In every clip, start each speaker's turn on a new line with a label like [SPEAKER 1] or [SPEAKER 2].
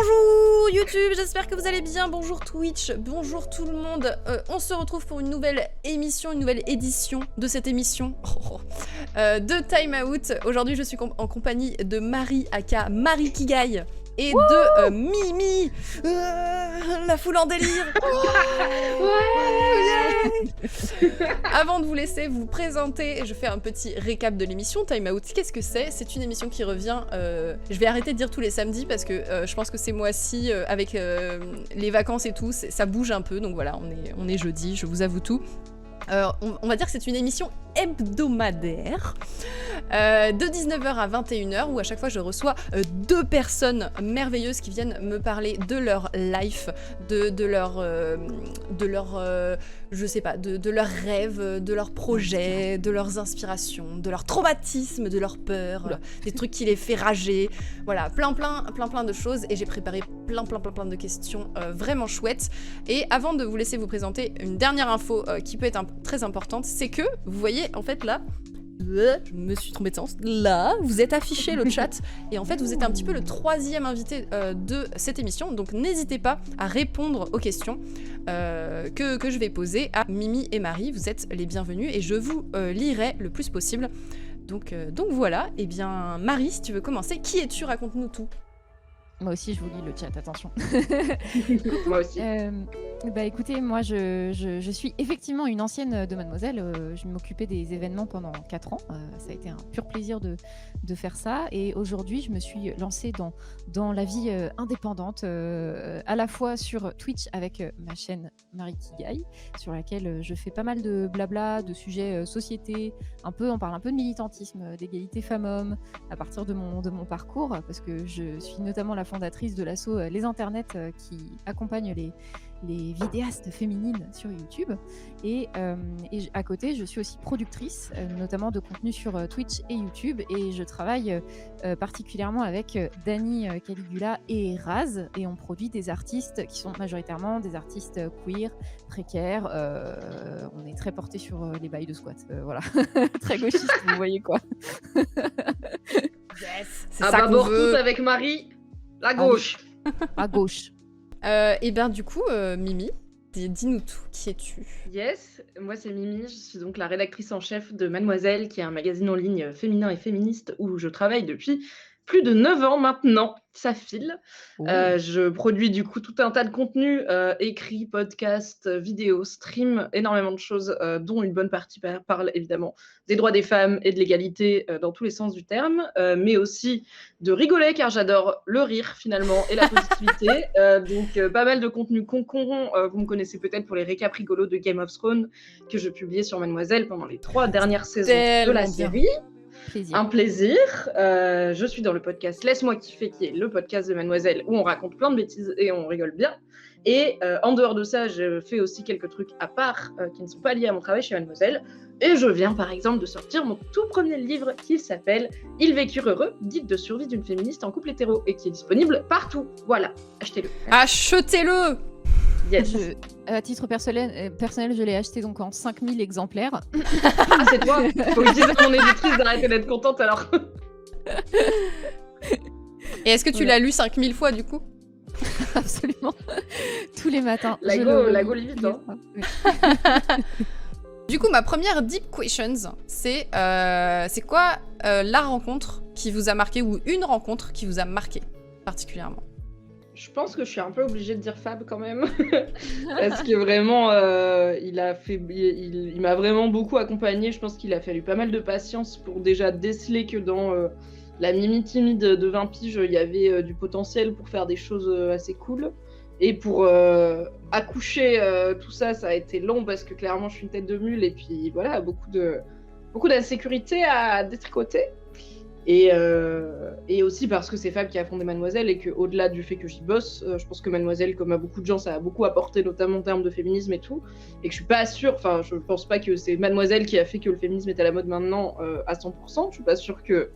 [SPEAKER 1] Bonjour YouTube, j'espère que vous allez bien, bonjour Twitch, bonjour tout le monde. On se retrouve pour une nouvelle émission, une nouvelle édition de cette émission de Time Out. Aujourd'hui je suis en compagnie de Marie aka Marie Kigai et de Mimi, la foule en délire. Avant de vous laisser vous présenter, je fais un petit récap de l'émission. Time Out, qu'est-ce que c'est? C'est une émission qui revient, je vais arrêter de dire tous les samedis parce que je pense que ces mois-ci, avec les vacances et tout, ça bouge un peu, donc voilà, on est jeudi, je vous avoue tout. On va dire que c'est une émission hebdomadaire de 19h à 21h où à chaque fois je reçois deux personnes merveilleuses qui viennent me parler de leur life, de leur je sais pas, de leurs rêves, de leurs projets, de leurs inspirations, de leurs traumatismes, de leurs peurs, des trucs qui les fait rager, voilà, plein de choses, et j'ai préparé plein de questions vraiment chouettes. Et avant de vous laisser vous présenter, une dernière info qui peut être très importante, c'est que vous voyez en fait là, je me suis trompée de sens, là vous êtes affiché le chat, et en fait vous êtes un petit peu le troisième invité de cette émission, donc n'hésitez pas à répondre aux questions que je vais poser à Mimi et Marie. Vous êtes les bienvenus et je vous lirai le plus possible. Donc voilà, et bien Marie, si tu veux commencer, qui es-tu? Raconte-nous tout.
[SPEAKER 2] Moi aussi, je vous lis le chat, attention.
[SPEAKER 3] Moi aussi.
[SPEAKER 2] Bah écoutez, moi je suis effectivement une ancienne de Mademoiselle. Je m'occupais des événements pendant 4 ans. Ça a été un pur plaisir de faire ça. Et aujourd'hui, je me suis lancée dans la vie indépendante, à la fois sur Twitch avec ma chaîne Marie Kigai, sur laquelle je fais pas mal de blabla, de sujets société. On parle un peu de militantisme, d'égalité femmes-hommes, à partir de mon parcours, parce que je suis notamment la fondatrice de l'asso Les Internets qui accompagne les vidéastes féminines sur YouTube. Et à côté, je suis aussi productrice, notamment de contenu sur Twitch et YouTube. Et je travaille particulièrement avec Dani Caligula et Raz. Et on produit des artistes qui sont majoritairement des artistes queer, précaires. On est très porté sur les bails de squat. Voilà. Très gauchiste, vous voyez quoi.
[SPEAKER 1] Yes, c'est ça qu'on veut.
[SPEAKER 3] Tous avec Marie, la gauche.
[SPEAKER 2] À gauche.
[SPEAKER 1] Et bien du coup, Mimi, dis-nous tout, qui es-tu?
[SPEAKER 3] Yes, moi c'est Mimi, je suis donc la rédactrice en chef de Mademoiselle, qui est un magazine en ligne féminin et féministe où je travaille depuis plus de 9 ans maintenant, ça file. Je produis du coup tout un tas de contenus, écrits, podcasts, vidéos, streams, énormément de choses, dont une bonne partie parle évidemment des droits des femmes et de l'égalité dans tous les sens du terme, mais aussi de rigoler, car j'adore le rire finalement et la positivité. Donc pas mal de contenus concon. Vous me connaissez peut-être pour les récaps rigolos de Game of Thrones que je publiais sur Mademoiselle pendant les 3 dernières saisons de la série.
[SPEAKER 2] Plaisir.
[SPEAKER 3] Un plaisir. Je suis dans le podcast Laisse-moi kiffer, qui est le podcast de Mademoiselle où on raconte plein de bêtises et on rigole bien. Et en dehors de ça, je fais aussi quelques trucs à part qui ne sont pas liés à mon travail chez Mademoiselle. Et je viens par exemple de sortir mon tout premier livre qui s'appelle Ils vécurent heureux, guide de survie d'une féministe en couple hétéro, et qui est disponible partout. Voilà, achetez-le.
[SPEAKER 1] Achetez-le!
[SPEAKER 3] Yes.
[SPEAKER 2] À titre personnel, je l'ai acheté donc en 5000 exemplaires.
[SPEAKER 3] Ah, c'est toi. Faut que je dise à mon éditrice d'arrêter d'être contente alors.
[SPEAKER 1] Et est-ce que tu l'as lu 5000 fois du coup?
[SPEAKER 2] Absolument. Tous les matins.
[SPEAKER 3] La go limite, hein.
[SPEAKER 2] Oui.
[SPEAKER 1] Du coup, ma première deep questions, c'est quoi la rencontre qui vous a marqué, ou une rencontre qui vous a marqué particulièrement?
[SPEAKER 3] Je pense que je suis un peu obligée de dire Fab quand même, parce que vraiment, il m'a vraiment beaucoup accompagnée. Je pense qu'il a fallu pas mal de patience pour déjà déceler que dans la Mimi timide de 20 piges, il y avait du potentiel pour faire des choses assez cool. Et pour accoucher tout ça, ça a été long parce que clairement je suis une tête de mule, et puis voilà, beaucoup d'insécurité à détricoter. Et aussi parce que c'est Fab qui a fondé Mademoiselle, et qu'au-delà du fait que j'y bosse, je pense que Mademoiselle, comme à beaucoup de gens, ça a beaucoup apporté, notamment en termes de féminisme et tout, et que je suis pas sûre, enfin je pense pas que c'est Mademoiselle qui a fait que le féminisme est à la mode maintenant à 100%, je suis pas sûre que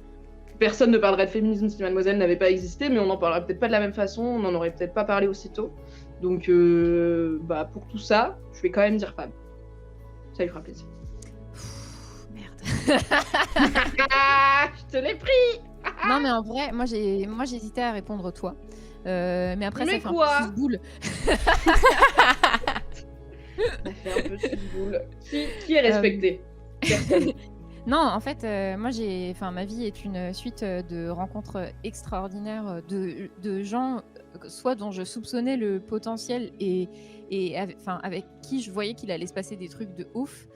[SPEAKER 3] personne ne parlerait de féminisme si Mademoiselle n'avait pas existé, mais on n'en parlerait peut-être pas de la même façon, on n'en aurait peut-être pas parlé aussitôt, donc pour tout ça, je vais quand même dire Fab, ça lui fera plaisir.
[SPEAKER 2] Merde.
[SPEAKER 3] Je te l'ai pris.
[SPEAKER 2] Non mais en vrai, moi j'hésitais à répondre toi. Mais après, ça
[SPEAKER 3] Mais
[SPEAKER 2] fait un peu
[SPEAKER 3] quoi?
[SPEAKER 2] suce-boule.
[SPEAKER 3] Ça fait un peu suce-boule. Qui est
[SPEAKER 2] Euh,
[SPEAKER 3] respecté? Personne.
[SPEAKER 2] Non, en fait, ma vie est une suite de rencontres extraordinaires de gens, soit dont je soupçonnais le potentiel avec qui je voyais qu'il allait se passer des trucs de ouf,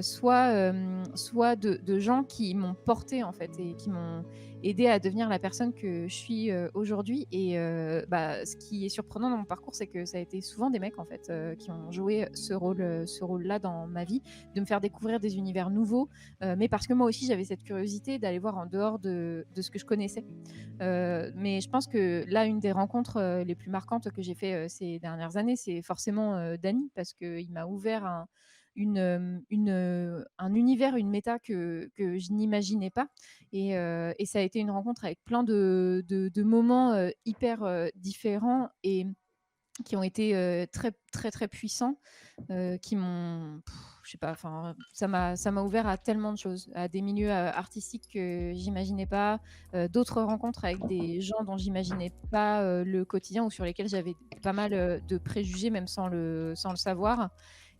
[SPEAKER 2] soit de gens qui m'ont porté en fait et qui m'ont aidé à devenir la personne que je suis aujourd'hui. Et ce qui est surprenant dans mon parcours, c'est que ça a été souvent des mecs en fait qui ont joué ce rôle-là dans ma vie, de me faire découvrir des univers nouveaux. Mais parce que moi aussi j'avais cette curiosité d'aller voir en dehors de ce que je connaissais. Mais je pense que là, une des rencontres les plus marquantes que j'ai fait ces dernières années, c'est forcément Dany, parce qu'il m'a ouvert un univers, une méta que je n'imaginais pas. Et ça a été une rencontre avec plein de moments hyper différents et qui ont été très très très puissants, qui m'ont, je sais pas, enfin ça m'a ouvert à tellement de choses, à des milieux artistiques que j'imaginais pas, d'autres rencontres avec des gens dont j'imaginais pas le quotidien, ou sur lesquels j'avais pas mal de préjugés même sans le savoir.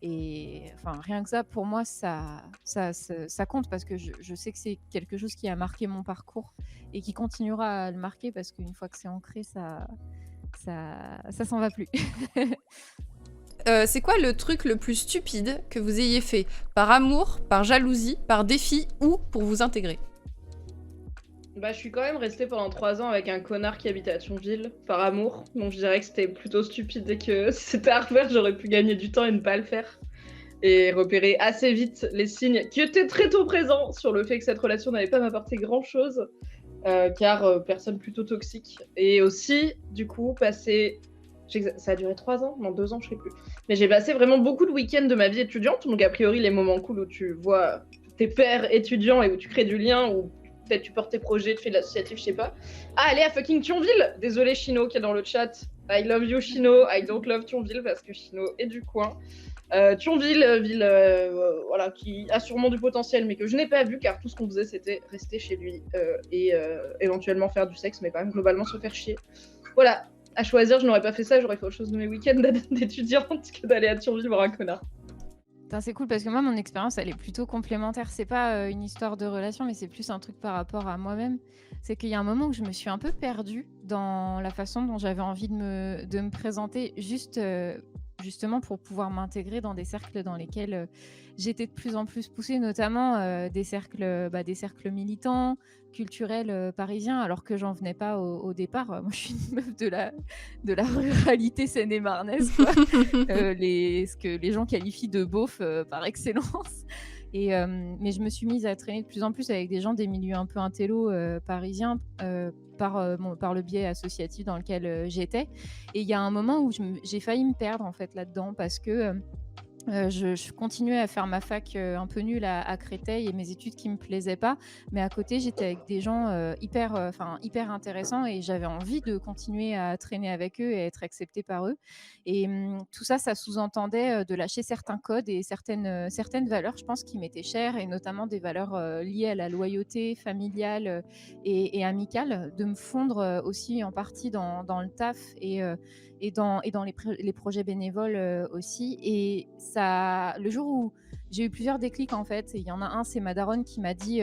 [SPEAKER 2] Et enfin rien que ça, pour moi, ça compte, parce que je sais que c'est quelque chose qui a marqué mon parcours et qui continuera à le marquer, parce qu'une fois que c'est ancré, ça s'en va plus.
[SPEAKER 1] C'est quoi le truc le plus stupide que vous ayez fait? Par amour, par jalousie, par défi ou pour vous intégrer?
[SPEAKER 3] Bah, je suis quand même restée pendant 3 ans avec un connard qui habitait à Thionville, par amour. Donc je dirais que c'était plutôt stupide et que si c'était à refaire, j'aurais pu gagner du temps et ne pas le faire. Et repérer assez vite les signes qui étaient très tôt présents sur le fait que cette relation n'allait pas m'apporter grand-chose, car personne plutôt toxique. Et aussi, du coup, ça a duré 3 ans, non 2 ans, je sais plus. Mais j'ai passé vraiment beaucoup de week-ends de ma vie étudiante, donc a priori les moments cool où tu vois tes pairs étudiants et où tu crées du lien, ou peut-être tu portes tes projets, tu fais de l'associatif, je sais pas. Ah, allez à fucking Thionville. Désolé Chino qui est dans le chat. I love you Chino, I don't love Thionville parce que Chino est du coin. Thionville, ville voilà, qui a sûrement du potentiel, mais que je n'ai pas vu, car tout ce qu'on faisait c'était rester chez lui et éventuellement faire du sexe, mais quand même globalement se faire chier. Voilà, à choisir, je n'aurais pas fait ça, j'aurais fait autre chose de mes week-ends d'étudiante que d'aller à Thionville voir un connard.
[SPEAKER 2] C'est cool, parce que moi, mon expérience, elle est plutôt complémentaire. C'est pas une histoire de relation, mais c'est plus un truc par rapport à moi-même. C'est qu'il y a un moment où je me suis un peu perdue dans la façon dont j'avais envie de me présenter, justement pour pouvoir m'intégrer dans des cercles dans lesquels j'étais de plus en plus poussée, notamment des cercles militants, culturels parisiens, alors que j'en venais pas au départ. Moi, je suis une meuf de la ruralité seine-et-marnaise, quoi. Ce que les gens qualifient de beauf par excellence. Mais je me suis mise à traîner de plus en plus avec des gens des milieux un peu intello parisiens, par le biais associatif dans lequel j'étais. Et il y a un moment où j'ai failli me perdre en fait là-dedans, parce que je continuais à faire ma fac un peu nulle à Créteil, et mes études qui me plaisaient pas, mais à côté j'étais avec des gens hyper intéressants, et j'avais envie de continuer à traîner avec eux et à être acceptée par eux. Et tout ça, ça sous-entendait de lâcher certains codes et certaines valeurs, je pense, qui m'étaient chères, et notamment des valeurs liées à la loyauté familiale et amicale, de me fondre aussi en partie dans le taf et dans les projets bénévoles aussi. Et ça, le jour où j'ai eu plusieurs déclics en fait, il y en a un, c'est ma daronne qui m'a dit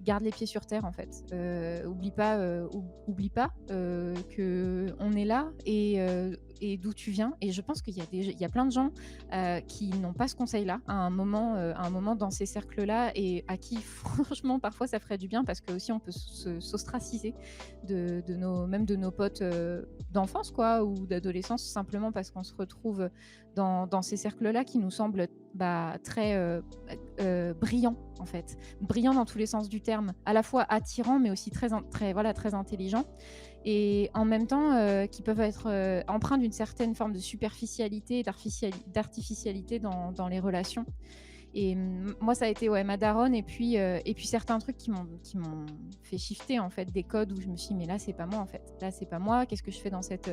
[SPEAKER 2] garde les pieds sur terre en fait, oublie pas que on est là, et d'où tu viens. Et je pense qu'il y a plein de gens qui n'ont pas ce conseil-là à un moment dans ces cercles-là, et à qui franchement parfois ça ferait du bien, parce que aussi on peut s'ostraciser même de nos potes d'enfance, quoi, ou d'adolescence, simplement parce qu'on se retrouve dans ces cercles-là qui nous semblent très brillants en fait, brillants dans tous les sens du terme, à la fois attirants mais aussi très intelligents, et en même temps qui peuvent être empreints d'une certaine forme de superficialité, d'artificialité dans les relations. Et moi, ça a été ma daronne, et puis certains trucs qui m'ont fait shifter en fait, des codes où je me suis dit, mais là c'est pas moi en fait, là c'est pas moi, qu'est-ce que je fais dans cette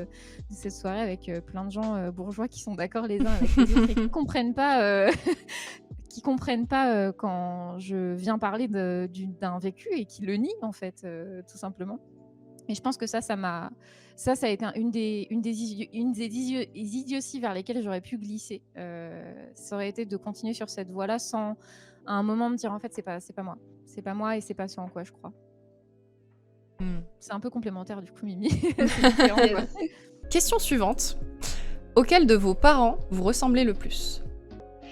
[SPEAKER 2] soirée avec plein de gens bourgeois qui sont d'accord les uns avec les autres et qui comprennent pas quand je viens parler d'un vécu, et qui le nient en fait, tout simplement. Et je pense que ça a été une des idioties vers lesquelles j'aurais pu glisser. Ça aurait été de continuer sur cette voie-là sans, à un moment, me dire en fait, c'est pas moi. C'est pas moi et c'est pas ce en quoi je crois. C'est un peu complémentaire du coup, Mimi. C'est différent, quoi.
[SPEAKER 1] Question suivante. Auquel de vos parents vous ressemblez le plus?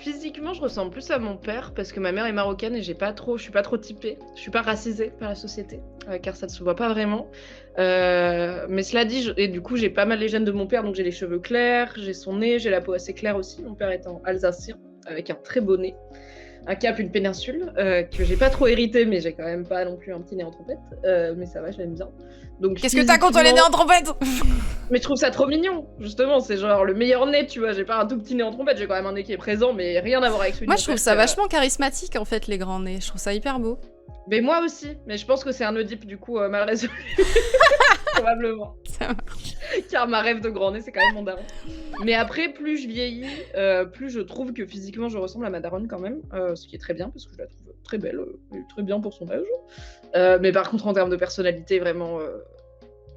[SPEAKER 3] Physiquement, je ressemble plus à mon père parce que ma mère est marocaine et je suis pas trop typée. Je suis pas racisée par la société, car ça ne se voit pas vraiment. Mais cela dit, et du coup, j'ai pas mal les gènes de mon père, donc j'ai les cheveux clairs, j'ai son nez, j'ai la peau assez claire aussi. Mon père étant alsacien, avec un très beau nez, un cap, une péninsule, que j'ai pas trop hérité, mais j'ai quand même pas non plus un petit nez en trompette. Mais ça va, je l'aime bien. Donc,
[SPEAKER 1] Qu'est-ce que t'as contre les nez en trompette?
[SPEAKER 3] Mais je trouve ça trop mignon, justement, c'est genre le meilleur nez, tu vois, j'ai pas un tout petit nez en trompette, j'ai quand même un nez qui est présent, mais rien à voir avec celui de
[SPEAKER 1] Moi,
[SPEAKER 3] mon
[SPEAKER 1] je trouve
[SPEAKER 3] père,
[SPEAKER 1] ça vachement charismatique, en fait, les grands nez. Je trouve ça hyper beau.
[SPEAKER 3] Mais moi aussi, mais je pense que c'est un Oedipe, du coup, mal résolu. Probablement. Car ma rêve de grand nez, c'est quand même mon daron. Mais après, plus je vieillis, plus je trouve que physiquement, je ressemble à ma daronne quand même, ce qui est très bien, parce que je la trouve très belle, et très bien pour son âge. Mais par contre, en termes de personnalité, vraiment...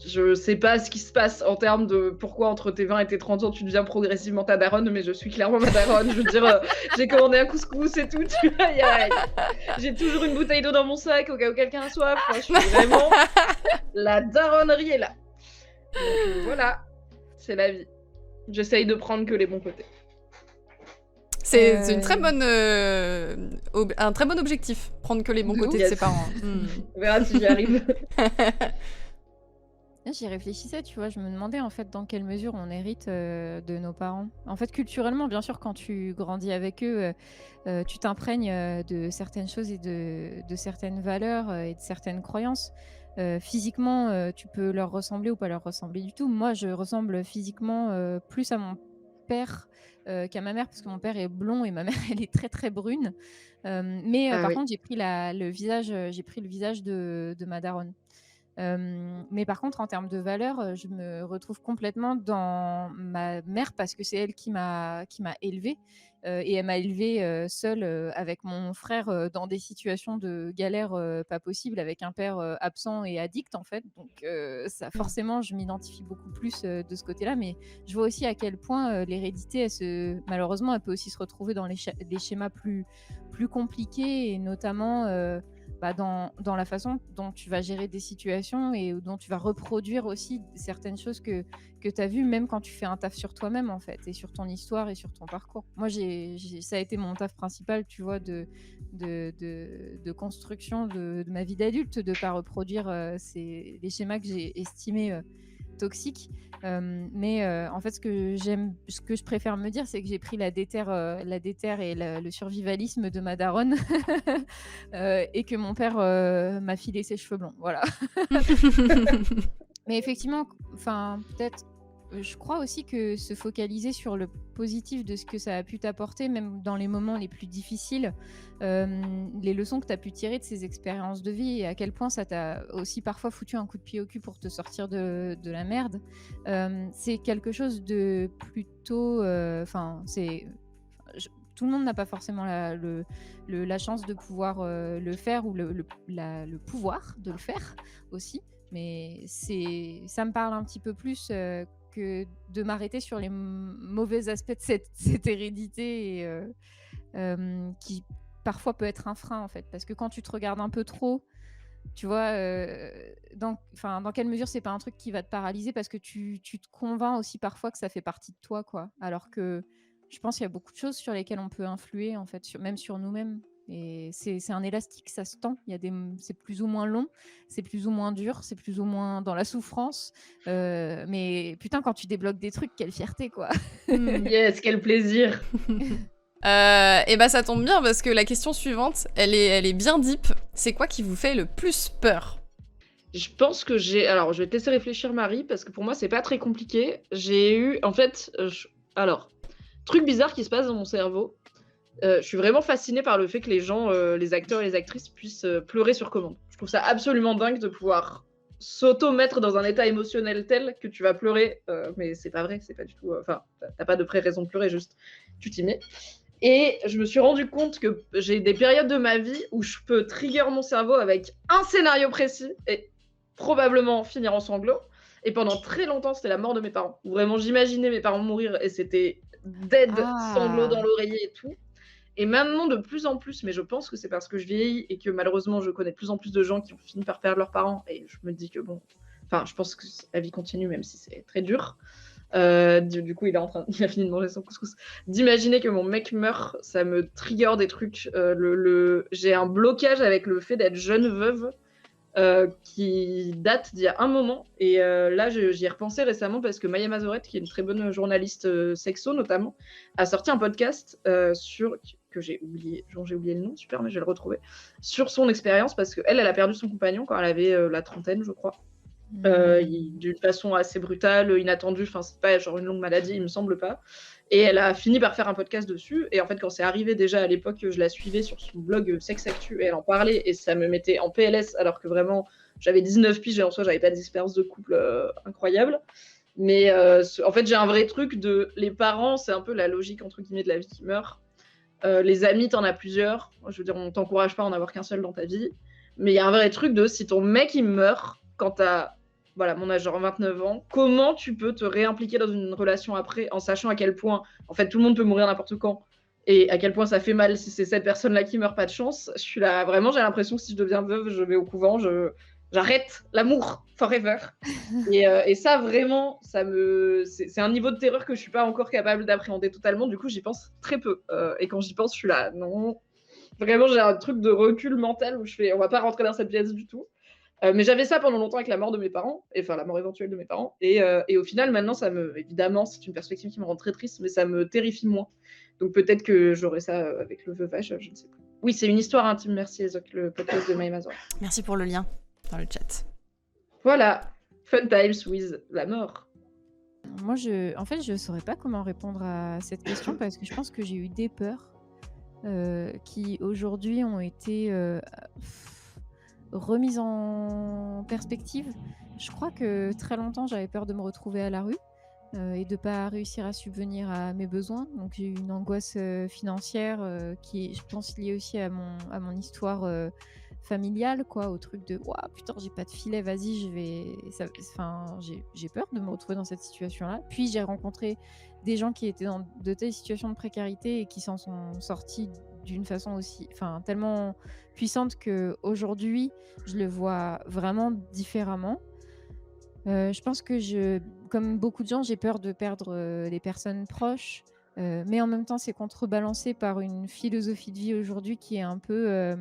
[SPEAKER 3] je sais pas ce qui se passe en termes de pourquoi entre tes 20 et tes 30 ans tu deviens progressivement ta daronne, mais je suis clairement ma daronne. Je veux dire, j'ai commandé un couscous et tout, tu vois. J'ai toujours une bouteille d'eau dans mon sac au cas où quelqu'un a soif. Enfin, je suis vraiment. La daronnerie est là. Donc voilà, c'est la vie. J'essaye de prendre que les bons côtés.
[SPEAKER 1] C'est une très bonne, un très bon objectif, prendre que les bons côtés de ses parents.
[SPEAKER 3] On verra si j'y arrive.
[SPEAKER 2] J'y réfléchissais, tu vois, je me demandais en fait dans quelle mesure on hérite de nos parents. En fait, culturellement, bien sûr, quand tu grandis avec eux, tu t'imprègnes de certaines choses et de certaines valeurs et de certaines croyances. Physiquement, tu peux leur ressembler ou pas leur ressembler du tout. Moi, je ressemble physiquement plus à mon père qu'à ma mère, parce que mon père est blond et ma mère, elle est très très brune. Mais par
[SPEAKER 3] oui.
[SPEAKER 2] contre, j'ai pris le visage de ma daronne. Mais par contre, en termes de valeurs, je me retrouve complètement dans ma mère parce que c'est elle qui m'a élevée, et elle m'a élevée seule avec mon frère dans des situations de galère pas possible, avec un père absent et addict en fait. Donc ça, forcément, je m'identifie beaucoup plus de ce côté-là. Mais je vois aussi à quel point l'hérédité, malheureusement, elle peut aussi se retrouver dans des schémas plus compliqués, et notamment dans la façon dont tu vas gérer des situations et dont tu vas reproduire aussi certaines choses que tu as vues, même quand tu fais un taf sur toi-même, en fait, et sur ton histoire et sur ton parcours. Moi, ça a été mon taf principal, tu vois, de construction de ma vie d'adulte, de ne pas reproduire les schémas que j'ai estimés toxiques. Mais en fait, ce que je préfère me dire, c'est que j'ai pris la déterre et le survivalisme de ma daronne et que mon père m'a filé ses cheveux blonds. Voilà. Mais effectivement, enfin, peut-être, je crois aussi que se focaliser sur le positif de ce que ça a pu t'apporter, même dans les moments les plus difficiles, les leçons que tu as pu tirer de ces expériences de vie, et à quel point ça t'a aussi parfois foutu un coup de pied au cul pour te sortir de la merde, c'est quelque chose de plutôt... tout le monde n'a pas forcément la chance de pouvoir le faire, ou le pouvoir de le faire aussi. Mais ça me parle un petit peu plus que de m'arrêter sur les mauvais aspects de cette hérédité, et qui parfois peut être un frein en fait, parce que quand tu te regardes un peu trop, tu vois, dans quelle mesure c'est pas un truc qui va te paralyser, parce que tu te convaincs aussi parfois que ça fait partie de toi, quoi, alors que je pense qu'il y a beaucoup de choses sur lesquelles on peut influer en fait, même sur nous-mêmes. Et c'est un élastique, ça se tend. C'est plus ou moins long, c'est plus ou moins dur, c'est plus ou moins dans la souffrance. Mais putain, quand tu débloques des trucs, quelle fierté, quoi.
[SPEAKER 3] Yes, quel plaisir.
[SPEAKER 1] Et bah ça tombe bien, parce que la question suivante, elle est bien deep. C'est quoi qui vous fait le plus peur?
[SPEAKER 3] Je pense que alors, je vais te laisser réfléchir, Marie, parce que pour moi, c'est pas très compliqué. J'ai eu, en fait, alors, truc bizarre qui se passe dans mon cerveau. Je suis vraiment fascinée par le fait que les gens, les acteurs et les actrices puissent pleurer sur commande. Je trouve ça absolument dingue de pouvoir s'auto-mettre dans un état émotionnel tel que tu vas pleurer, mais c'est pas vrai, c'est pas du tout... Enfin, t'as pas de vraie raison de pleurer, juste tu t'y mets. Et je me suis rendu compte que j'ai des périodes de ma vie où je peux trigger mon cerveau avec un scénario précis, et probablement finir en sanglots. Et pendant très longtemps, c'était la mort de mes parents. Vraiment, j'imaginais mes parents mourir et c'était dead, sanglots dans l'oreiller et tout. Et maintenant, de plus en plus, mais je pense que c'est parce que je vieillis et que malheureusement, je connais de plus en plus de gens qui ont fini par perdre leurs parents. Et je me dis que bon, enfin, je pense que la vie continue, même si c'est très dur. Du coup, il a fini de manger son couscous. D'imaginer que mon mec meurt, ça me trigger des trucs. J'ai un blocage avec le fait d'être jeune veuve. Qui date d'il y a un moment. Et là, j'y ai repensé récemment parce que Maya Mazoret, qui est une très bonne journaliste sexo notamment, a sorti un podcast que j'ai oublié le nom, super, mais je vais le retrouver, sur son expérience parce qu'elle a perdu son compagnon quand elle avait la trentaine, je crois. D'une façon assez brutale, inattendue, enfin c'est pas genre une longue maladie, il me semble pas. Et elle a fini par faire un podcast dessus. Et en fait, quand c'est arrivé déjà à l'époque, je la suivais sur son blog Sex Actu et elle en parlait et ça me mettait en PLS alors que vraiment j'avais 19 piges et en soi j'avais pas d'expérience de couple incroyable. Mais en fait, j'ai un vrai truc de les parents, c'est un peu la logique entre guillemets de la vie qui meurt. Les amis, t'en as plusieurs. Je veux dire, on t'encourage pas à en avoir qu'un seul dans ta vie. Mais il y a un vrai truc de si ton mec il meurt quand t'as mon âge, genre 29 ans, comment tu peux te réimpliquer dans une relation après en sachant à quel point, en fait, tout le monde peut mourir n'importe quand et à quel point ça fait mal si c'est cette personne-là qui meurt, pas de chance. Je suis là, vraiment, j'ai l'impression que si je deviens veuve, je vais au couvent, j'arrête l'amour forever. Et ça, vraiment, c'est un niveau de terreur que je suis pas encore capable d'appréhender totalement. Du coup, j'y pense très peu. Et quand j'y pense, je suis là, non. Vraiment, j'ai un truc de recul mental où je fais, on va pas rentrer dans cette pièce du tout. Mais j'avais ça pendant longtemps avec la mort de mes parents, enfin la mort éventuelle de mes parents. Et au final, maintenant, évidemment, c'est une perspective qui me rend très triste, mais ça me terrifie moins. Donc peut-être que j'aurai ça avec le veuvage, je ne sais pas. Oui, c'est une histoire intime. Merci, Ezoc, le podcast de Maya Mazoret.
[SPEAKER 1] Merci pour le lien dans le chat.
[SPEAKER 3] Voilà, fun times with la mort.
[SPEAKER 2] Moi, en fait, je saurais pas comment répondre à cette question parce que je pense que j'ai eu des peurs qui aujourd'hui ont été remise en perspective. Je crois que très longtemps, j'avais peur de me retrouver à la rue et de pas réussir à subvenir à mes besoins. Donc j'ai eu une angoisse financière qui est, je pense, liée aussi à mon histoire familiale, quoi, au truc de ouah, putain, j'ai pas de filet, vas-y, j'ai peur de me retrouver dans cette situation-là. Puis j'ai rencontré des gens qui étaient dans de telles situations de précarité et qui s'en sont sortis d'une façon aussi, tellement puissante que aujourd'hui, je le vois vraiment différemment. Je pense que comme beaucoup de gens, j'ai peur de perdre les personnes proches, mais en même temps, c'est contrebalancé par une philosophie de vie aujourd'hui qui est un peu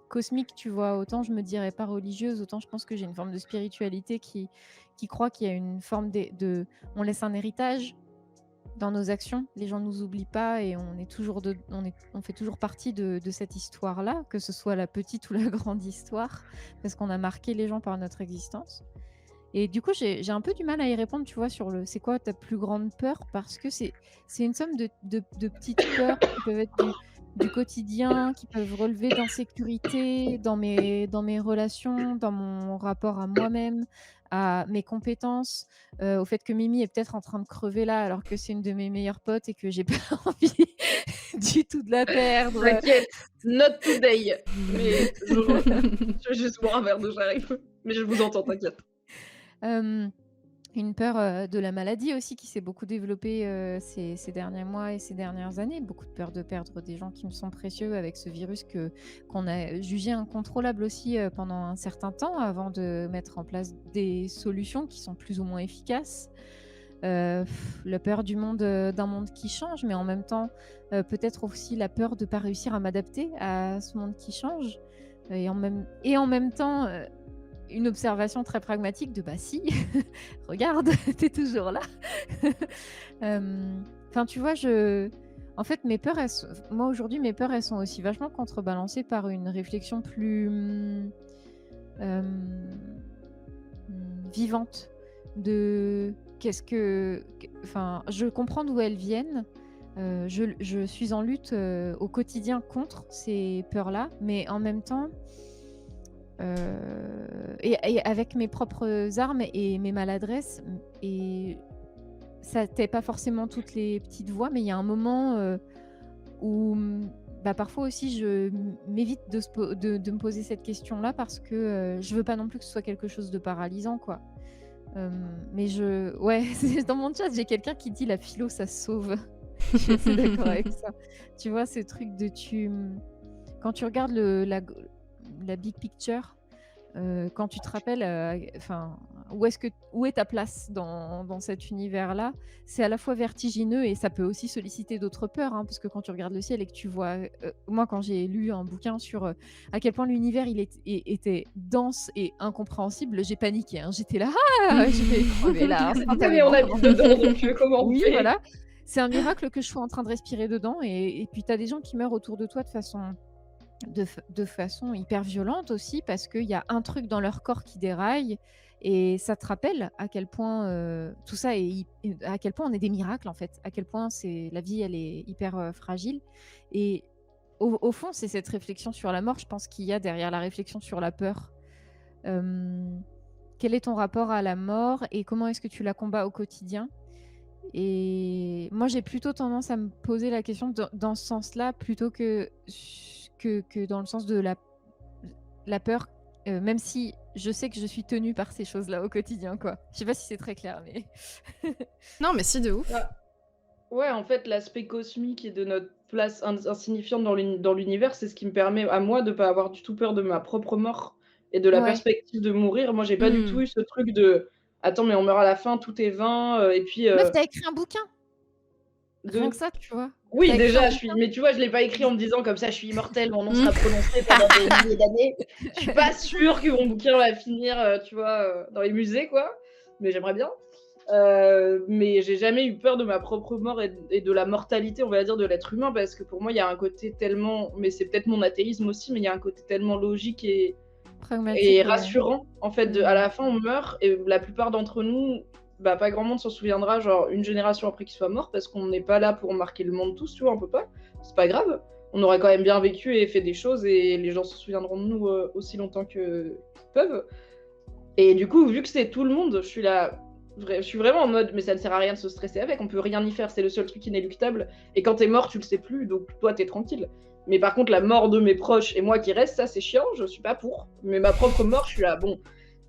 [SPEAKER 2] cosmique, tu vois. Autant je me dirais pas religieuse, autant je pense que j'ai une forme de spiritualité qui croit qu'il y a une forme on laisse un héritage dans nos actions, les gens nous oublient pas et on fait toujours partie de cette histoire-là, que ce soit la petite ou la grande histoire, parce qu'on a marqué les gens par notre existence. Et du coup, j'ai un peu du mal à y répondre, tu vois, sur c'est quoi ta plus grande peur, parce que c'est une somme de petites peurs qui peuvent être du quotidien, qui peuvent relever d'insécurité dans mes relations, dans mon rapport à moi-même, à mes compétences, au fait que Mimi est peut-être en train de crever là alors que c'est une de mes meilleures potes et que j'ai pas envie du tout de la perdre.
[SPEAKER 3] T'inquiète, not today. Mais je vais juste boire un verre d'eau, j'arrive. Mais je vous entends, t'inquiète.
[SPEAKER 2] Une peur de la maladie aussi qui s'est beaucoup développée ces derniers mois et ces dernières années. Beaucoup de peur de perdre des gens qui me sont précieux avec ce virus qu'on a jugé incontrôlable aussi pendant un certain temps avant de mettre en place des solutions qui sont plus ou moins efficaces. La peur d'un monde qui change, mais en même temps peut-être aussi la peur de ne pas réussir à m'adapter à ce monde qui change. Et en même temps... une observation très pragmatique de bah si, regarde, t'es toujours là. Tu vois, en fait, mes peurs, moi aujourd'hui, mes peurs, elles sont aussi vachement contrebalancées par une réflexion plus vivante de je comprends d'où elles viennent. Je suis en lutte au quotidien contre ces peurs-là, mais en même temps, et avec mes propres armes et mes maladresses, et ça tait pas forcément toutes les petites voix, mais il y a un moment où parfois aussi, je m'évite de me poser cette question-là parce que je veux pas non plus que ce soit quelque chose de paralysant, quoi. Mais ouais, dans mon chat, j'ai quelqu'un qui dit la philo, ça sauve. Je suis assez d'accord avec ça. Tu vois, ce truc de quand tu regardes la big picture, quand tu te rappelles, où est ta place dans cet univers-là, c'est à la fois vertigineux et ça peut aussi solliciter d'autres peurs, hein, parce que quand tu regardes le ciel et que tu vois, moi quand j'ai lu un bouquin sur à quel point l'univers était dense et incompréhensible, j'ai paniqué, hein. J'étais là, je vais crever là
[SPEAKER 3] Mais on
[SPEAKER 2] instantanément.
[SPEAKER 3] habite dedans, donc comment on
[SPEAKER 2] Oui,
[SPEAKER 3] fait?
[SPEAKER 2] voilà. C'est un miracle que je sois en train de respirer dedans et puis tu as des gens qui meurent autour de toi de façon hyper violente aussi parce qu'il y a un truc dans leur corps qui déraille et ça te rappelle à quel point tout ça à quel point on est des miracles en fait, à quel point la vie elle est hyper fragile et au fond c'est cette réflexion sur la mort, je pense qu'il y a derrière la réflexion sur la peur. Quel est ton rapport à la mort et comment est-ce que tu la combats au quotidien? Et moi j'ai plutôt tendance à me poser la question dans ce sens-là plutôt que dans le sens de la peur, même si je sais que je suis tenue par ces choses-là au quotidien, quoi. Je sais pas si c'est très clair, mais...
[SPEAKER 1] Non, mais si, de ouf.
[SPEAKER 3] Ouais, en fait, l'aspect cosmique et de notre place insignifiante dans l'univers, c'est ce qui me permet à moi de pas avoir du tout peur de ma propre mort et de la
[SPEAKER 2] Ouais.
[SPEAKER 3] perspective de mourir. Moi, j'ai pas du tout eu ce truc de attends, mais on meurt à la fin, tout est vain, et puis
[SPEAKER 2] Meuf, t'as écrit un bouquin! Rien
[SPEAKER 3] de
[SPEAKER 2] que ça, tu vois.
[SPEAKER 3] oui,
[SPEAKER 2] T'as écrit un
[SPEAKER 3] déjà,
[SPEAKER 2] bouquin.
[SPEAKER 3] mais tu vois, je l'ai pas écrit en me disant comme ça, je suis immortelle, mon nom sera prononcé pendant des milliers d'années. Je suis pas sûre que mon bouquin va finir, tu vois, dans les musées, quoi. Mais j'aimerais bien. Mais j'ai jamais eu peur de ma propre mort et de la mortalité, on va dire, de l'être humain, parce que pour moi, il y a un côté tellement, mais c'est peut-être mon athéisme aussi, mais il y a un côté tellement logique et
[SPEAKER 2] Pragmatique, ouais.
[SPEAKER 3] rassurant, en fait. À la fin, on meurt, et la plupart d'entre nous, pas grand monde s'en souviendra, genre une génération après qu'il soit mort, parce qu'on n'est pas là pour marquer le monde tous, tu vois, on peut pas. C'est pas grave. On aurait quand même bien vécu et fait des choses, et les gens se souviendront de nous aussi longtemps qu'ils peuvent. Et du coup, vu que c'est tout le monde, je suis vraiment en mode, mais ça ne sert à rien de se stresser avec, on peut rien y faire, c'est le seul truc inéluctable. Et quand t'es mort, tu le sais plus, donc toi, t'es tranquille. Mais par contre, la mort de mes proches et moi qui reste, ça, c'est chiant, je suis pas pour. Mais ma propre mort, je suis là, bon.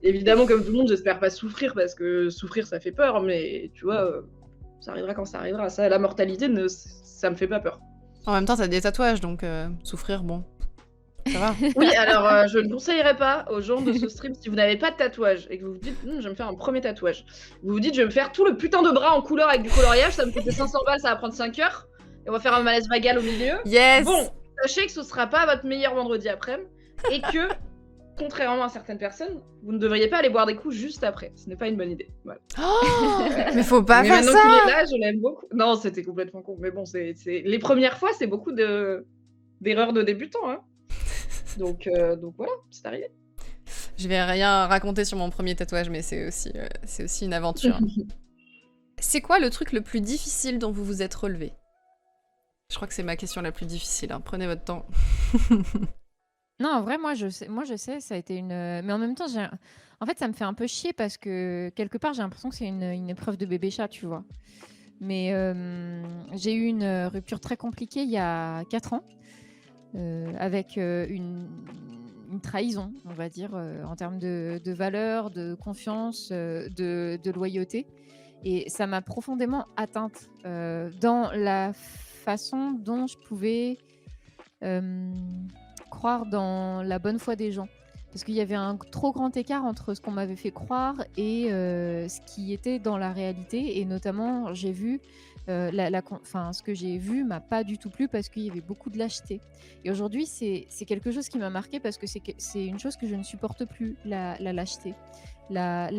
[SPEAKER 3] Évidemment, comme tout le monde, j'espère pas souffrir, parce que souffrir, ça fait peur, mais tu vois, ça arrivera quand ça arrivera. Ça, la mortalité, ça me fait pas peur.
[SPEAKER 1] En même temps, t'as des tatouages, donc souffrir, bon, ça va.
[SPEAKER 3] Oui, alors je ne conseillerais pas aux gens de ce stream, si vous n'avez pas de tatouage et que vous vous dites, je vais me faire un premier tatouage. Vous vous dites, je vais me faire tout le putain de bras en couleur avec du coloriage, ça me coûter 500 balles, ça va prendre 5 heures, et on va faire un malaise vagal au milieu.
[SPEAKER 1] Yes.
[SPEAKER 3] Bon, sachez que ce sera pas votre meilleur vendredi après-midi, et que, contrairement à certaines personnes, vous ne devriez pas aller boire des coups juste après. Ce n'est pas une bonne idée. Voilà.
[SPEAKER 1] Oh, mais faut pas faire
[SPEAKER 3] maintenant
[SPEAKER 1] ça.
[SPEAKER 3] qu'il est là, je l'aime beaucoup. Non, c'était complètement con. Mais bon, c'est les premières fois, c'est beaucoup d'erreurs de débutants. Hein. Donc voilà, c'est arrivé.
[SPEAKER 1] Je vais rien raconter sur mon premier tatouage, mais c'est aussi une aventure. C'est quoi le truc le plus difficile dont vous vous êtes relevé? Je crois que c'est ma question la plus difficile. Hein. Prenez votre temps.
[SPEAKER 2] Non, en vrai, moi je sais, ça a été une. Mais en même temps, en fait, ça me fait un peu chier parce que quelque part, j'ai l'impression que c'est une épreuve de bébé chat, tu vois. Mais j'ai eu une rupture très compliquée il y a 4 ans, avec une trahison, on va dire, en termes de valeurs, de confiance, de loyauté. Et ça m'a profondément atteinte dans la façon dont je pouvais croire dans la bonne foi des gens. Parce qu'il y avait un trop grand écart entre ce qu'on m'avait fait croire et ce qui était dans la réalité. Et notamment, j'ai vu, ce que j'ai vu m'a pas du tout plu parce qu'il y avait beaucoup de lâcheté. Et aujourd'hui, c'est quelque chose qui m'a marqué parce que c'est une chose que je ne supporte plus, la lâcheté. La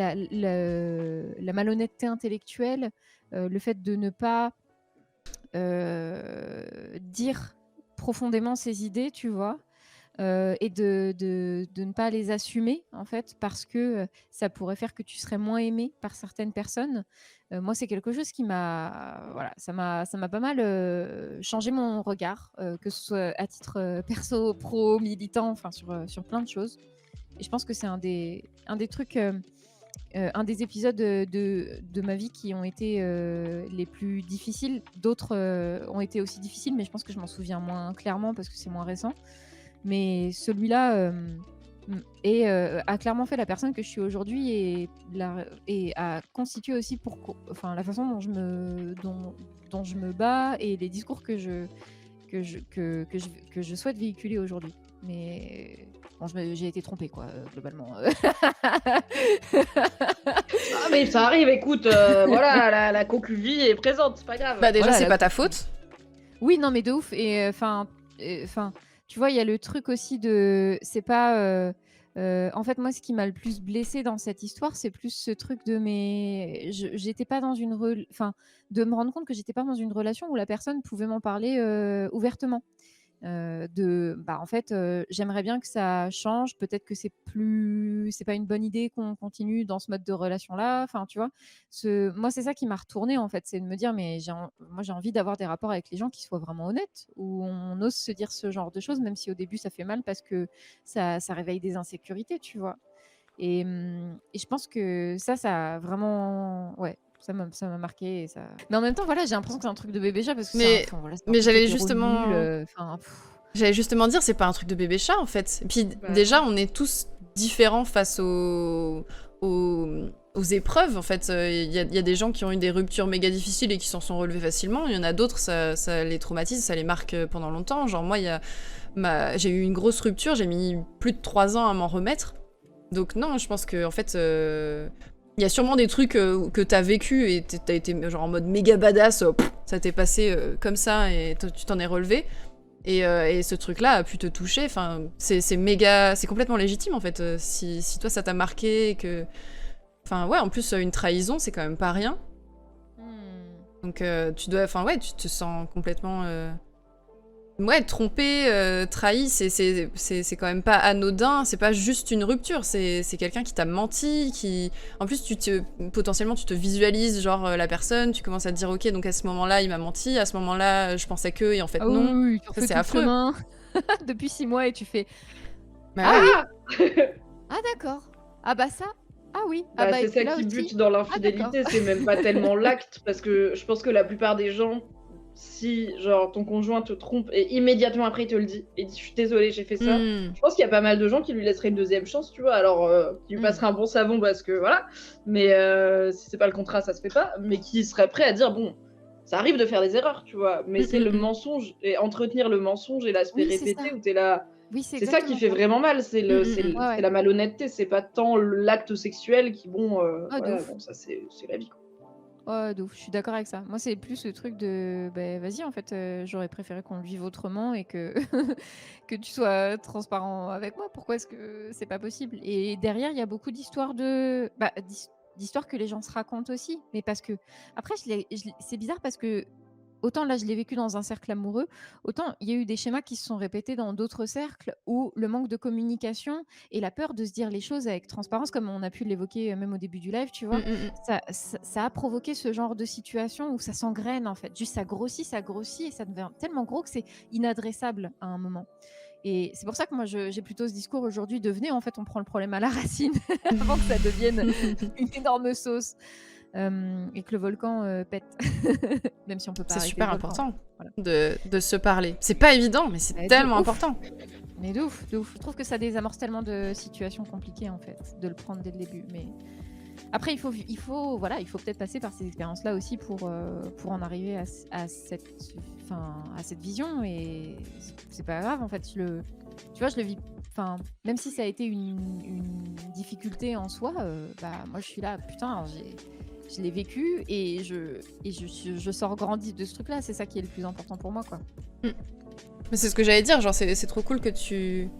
[SPEAKER 2] malhonnêteté intellectuelle, le fait de ne pas dire profondément ses idées, tu vois. Et de ne pas les assumer en fait parce que ça pourrait faire que tu serais moins aimé par certaines personnes. Moi c'est quelque chose qui m'a ça m'a pas mal changé mon regard, que ce soit à titre perso, pro, militant, enfin sur plein de choses. Et je pense que c'est un des trucs un des épisodes de ma vie qui ont été les plus difficiles. D'autres ont été aussi difficiles, mais je pense que je m'en souviens moins clairement parce que c'est moins récent. Mais celui-là a clairement fait la personne que je suis aujourd'hui et a constitué aussi la façon dont je me bats et les discours que je souhaite véhiculer aujourd'hui. Mais bon, j'ai été trompée, quoi, globalement.
[SPEAKER 3] Ah, mais ça arrive, écoute, voilà, la concluvie est présente, c'est pas grave.
[SPEAKER 1] Bah déjà,
[SPEAKER 2] Voilà,
[SPEAKER 1] c'est pas ta faute.
[SPEAKER 2] Oui, non, mais de ouf. Et enfin, tu vois, il y a le truc aussi de, c'est pas. En fait, moi, ce qui m'a le plus blessée dans cette histoire, c'est plus ce truc de j'étais pas dans de me rendre compte que j'étais pas dans une relation où la personne pouvait m'en parler ouvertement. En fait, j'aimerais bien que ça change. Peut-être que c'est pas une bonne idée qu'on continue dans ce mode de relation-là. Enfin, tu vois, moi, c'est ça qui m'a retourné en fait, c'est de me dire, mais moi, j'ai envie d'avoir des rapports avec les gens qui soient vraiment honnêtes, où on ose se dire ce genre de choses, même si au début ça fait mal parce que ça réveille des insécurités, tu vois. Et je pense que ça a vraiment, ouais. Ça m'a marqué. Mais en même temps, voilà, j'ai l'impression que c'est un truc de bébé chat parce que c'est un truc
[SPEAKER 1] j'allais
[SPEAKER 2] hétéro nul,
[SPEAKER 1] J'allais justement dire, c'est pas un truc de bébé chat en fait. Et puis déjà, on est tous différents face aux épreuves. En fait, il y a des gens qui ont eu des ruptures méga difficiles et qui s'en sont relevés facilement. Il y en a d'autres, ça les traumatise, ça les marque pendant longtemps. Genre moi, j'ai eu une grosse rupture, j'ai mis plus de 3 ans à m'en remettre. Donc non, je pense que en fait, il y a sûrement des trucs que t'as vécu et t'as été genre en mode méga badass, ça t'est passé comme ça et tu t'en es relevé. Et ce truc-là a pu te toucher. Enfin, c'est complètement légitime en fait. Si toi ça t'a marqué, que, enfin ouais, en plus une trahison c'est quand même pas rien. Donc tu te sens complètement trompé, trahi. C'est quand même pas anodin. C'est pas juste une rupture. C'est quelqu'un qui t'a menti, qui, en plus potentiellement tu te visualises genre la personne. Tu commences à te dire ok, donc à ce moment-là il m'a menti. À ce moment-là je pensais que et en fait non.
[SPEAKER 2] Oui,
[SPEAKER 1] Ça, c'est affreux.
[SPEAKER 2] Depuis 6 mois et tu fais.
[SPEAKER 1] Ah
[SPEAKER 2] d'accord. Ah bah ça. Ah oui.
[SPEAKER 3] C'est ça qui bute dans l'infidélité. C'est même pas tellement l'acte parce que je pense que la plupart des gens, si genre ton conjoint te trompe et immédiatement après il te le dit et dit je suis désolée j'ai fait ça, je pense qu'il y a pas mal de gens qui lui laisseraient une deuxième chance, tu vois, alors qui lui passeraient un bon savon parce que voilà, mais si c'est pas le contrat ça se fait pas, mais qui seraient prêts à dire bon ça arrive de faire des erreurs, tu vois, mais c'est le mensonge et entretenir le mensonge et l'aspect répété où t'es là. C'est ça qui fait vraiment mal, c'est la malhonnêteté, c'est pas tant l'acte sexuel qui ça c'est la vie quoi.
[SPEAKER 2] Ouais, de ouf, je suis d'accord avec ça. Moi, c'est plus le truc de vas-y, en fait, j'aurais préféré qu'on le vive autrement et que que tu sois transparent avec moi. Pourquoi est-ce que c'est pas possible? Et derrière, il y a beaucoup d'histoires d'histoires que les gens se racontent aussi. Mais parce que après, c'est bizarre parce que autant là, je l'ai vécu dans un cercle amoureux, autant il y a eu des schémas qui se sont répétés dans d'autres cercles où le manque de communication et la peur de se dire les choses avec transparence, comme on a pu l'évoquer même au début du live, tu vois, ça a provoqué ce genre de situation où ça s'engraine en fait. Juste ça grossit et ça devient tellement gros que c'est inadressable à un moment. Et c'est pour ça que moi j'ai plutôt ce discours aujourd'hui de venez, en fait on prend le problème à la racine avant que ça devienne une énorme sauce. Et que le volcan pète. Même si on peut pas.
[SPEAKER 1] C'est super important de se parler. C'est pas évident, mais c'est tellement important.
[SPEAKER 2] Mais de ouf, de ouf. Je trouve que ça désamorce tellement de situations compliquées en fait, de le prendre dès le début. Mais après, il faut peut-être passer par ces expériences-là aussi pour en arriver à cette vision. Et c'est pas grave en fait. Tu vois, je le vis. Enfin, même si ça a été une difficulté en soi, moi je suis là, putain, je l'ai vécu et je sors grandi de ce truc-là. C'est ça qui est le plus important pour moi, quoi.
[SPEAKER 1] Mais c'est ce que j'allais dire. Genre, c'est trop cool que tu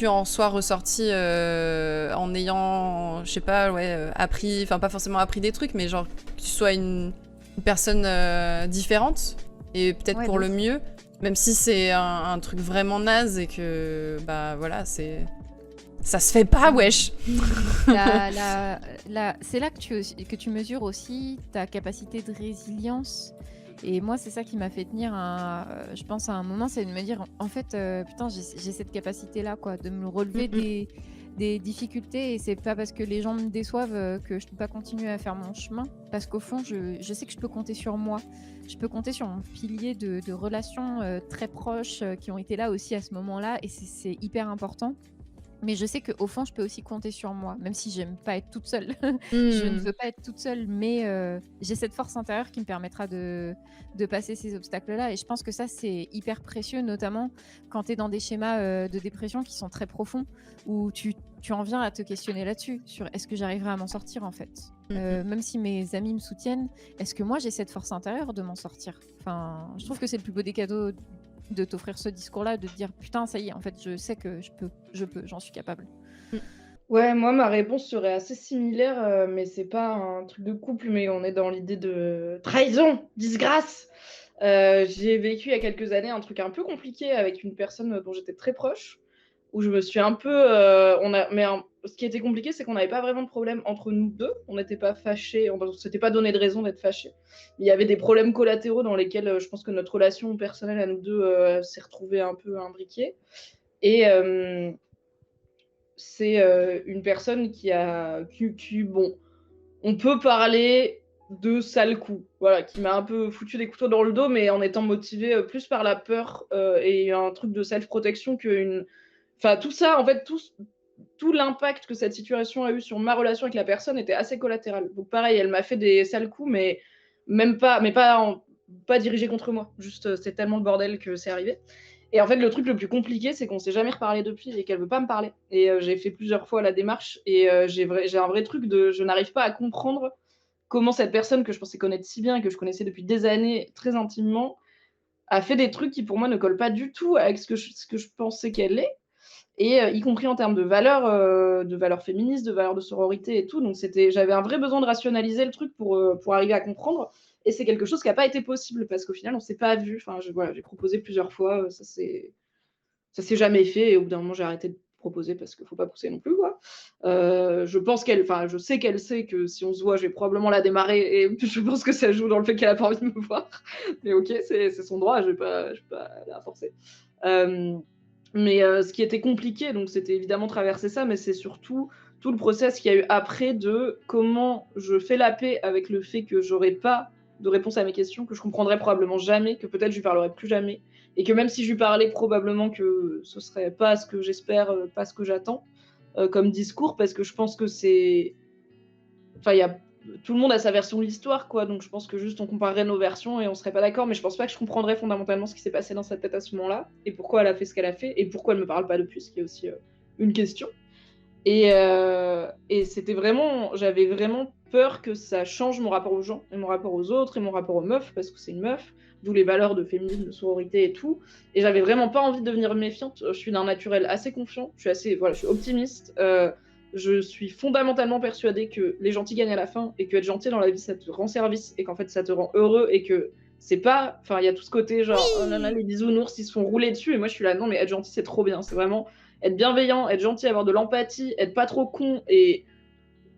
[SPEAKER 1] en sois ressorti en ayant, je sais pas, appris, enfin pas forcément appris des trucs, mais genre que tu sois une personne différente et peut-être pour le mieux, même si c'est un truc vraiment naze et que ça se fait pas, wesh.
[SPEAKER 2] C'est là que tu mesures aussi ta capacité de résilience. Et moi, c'est ça qui m'a fait tenir, je pense, à un moment, c'est de me dire, en fait, putain, j'ai cette capacité-là, quoi, de me relever des difficultés et c'est pas parce que les gens me déçoivent que je peux pas continuer à faire mon chemin. Parce qu'au fond, je sais que je peux compter sur moi. Je peux compter sur mon pilier de relations très proches qui ont été là aussi à ce moment-là et c'est hyper important. Mais je sais qu'au fond, je peux aussi compter sur moi, même si j'aime pas être toute seule. Je ne veux pas être toute seule, mais j'ai cette force intérieure qui me permettra de passer ces obstacles-là. Et je pense que ça, c'est hyper précieux, notamment quand tu es dans des schémas de dépression qui sont très profonds, où tu en viens à te questionner là-dessus, sur est-ce que j'arriverai à m'en sortir en fait. Même si mes amis me soutiennent, est-ce que moi j'ai cette force intérieure de m'en sortir? Enfin, je trouve que c'est le plus beau des cadeaux de t'offrir ce discours-là, de te dire putain, ça y est, en fait, je sais que je peux, j'en suis capable.
[SPEAKER 3] Ouais, moi, ma réponse serait assez similaire, mais c'est pas un truc de couple, mais on est dans l'idée de trahison, disgrâce. J'ai vécu il y a quelques années un truc un peu compliqué avec une personne dont j'étais très proche, où je me suis un peu. Ce qui était compliqué, c'est qu'on n'avait pas vraiment de problème entre nous deux. On n'était pas fâchés, on ne s'était pas donné de raison d'être fâchés. Il y avait des problèmes collatéraux dans lesquels je pense que notre relation personnelle à nous deux s'est retrouvée un peu imbriquée. Et c'est une personne bon, on peut parler de sales coups, voilà, qui m'a un peu foutu des couteaux dans le dos, mais en étant motivée plus par la peur et un truc de self-protection qu'une. Enfin, tout ça, en fait, tout l'impact que cette situation a eu sur ma relation avec la personne était assez collatéral. Donc, pareil, elle m'a fait des sales coups, mais pas dirigés contre moi. Juste, c'est tellement le bordel que c'est arrivé. Et en fait, le truc le plus compliqué, c'est qu'on s'est jamais reparlé depuis et qu'elle veut pas me parler. Et j'ai fait plusieurs fois la démarche et j'ai un vrai truc de je n'arrive pas à comprendre comment cette personne que je pensais connaître si bien et que je connaissais depuis des années très intimement a fait des trucs qui pour moi ne collent pas du tout avec ce que je pensais qu'elle est. Et y compris en termes de valeurs féministes, de valeurs de sororité et tout. Donc j'avais un vrai besoin de rationaliser le truc pour arriver à comprendre. Et c'est quelque chose qui n'a pas été possible parce qu'au final, on ne s'est pas vu. Enfin, j'ai proposé plusieurs fois, ça s'est jamais fait. Et au bout d'un moment, j'ai arrêté de proposer parce qu'il ne faut pas pousser non plus, quoi. Je sais qu'elle sait que si on se voit, je vais probablement la démarrer. Et je pense que ça joue dans le fait qu'elle n'a pas envie de me voir. Mais ok, c'est son droit, je vais pas la forcer. Mais ce qui était compliqué, donc c'était évidemment traverser ça, mais c'est surtout tout le process qu'il y a eu après de comment je fais la paix avec le fait que j'aurais pas de réponse à mes questions, que je comprendrais probablement jamais, que peut-être je lui parlerai plus jamais, et que même si je lui parlais, probablement que ce serait pas ce que j'espère, pas ce que j'attends comme discours, parce que je pense que c'est. Enfin, tout le monde a sa version de l'histoire, quoi. Donc je pense que juste on comparerait nos versions et on serait pas d'accord. Mais je pense pas que je comprendrais fondamentalement ce qui s'est passé dans sa tête à ce moment-là et pourquoi elle a fait ce qu'elle a fait et pourquoi elle me parle pas depuis, ce qui est aussi une question. Et c'était vraiment, j'avais vraiment peur que ça change mon rapport aux gens et mon rapport aux autres et mon rapport aux meufs parce que c'est une meuf, d'où les valeurs de féminisme, de sororité et tout. Et j'avais vraiment pas envie de devenir méfiante. Je suis d'un naturel assez confiant. Je suis optimiste. Je suis fondamentalement persuadée que les gentils gagnent à la fin et que être gentil dans la vie, ça te rend service et qu'en fait, ça te rend heureux et que c'est pas. Enfin, il y a tout ce côté genre, oh là là, les bisounours, ils se font rouler dessus. Et moi, je suis là, non, mais être gentil, c'est trop bien. C'est vraiment être bienveillant, être gentil, avoir de l'empathie, être pas trop con et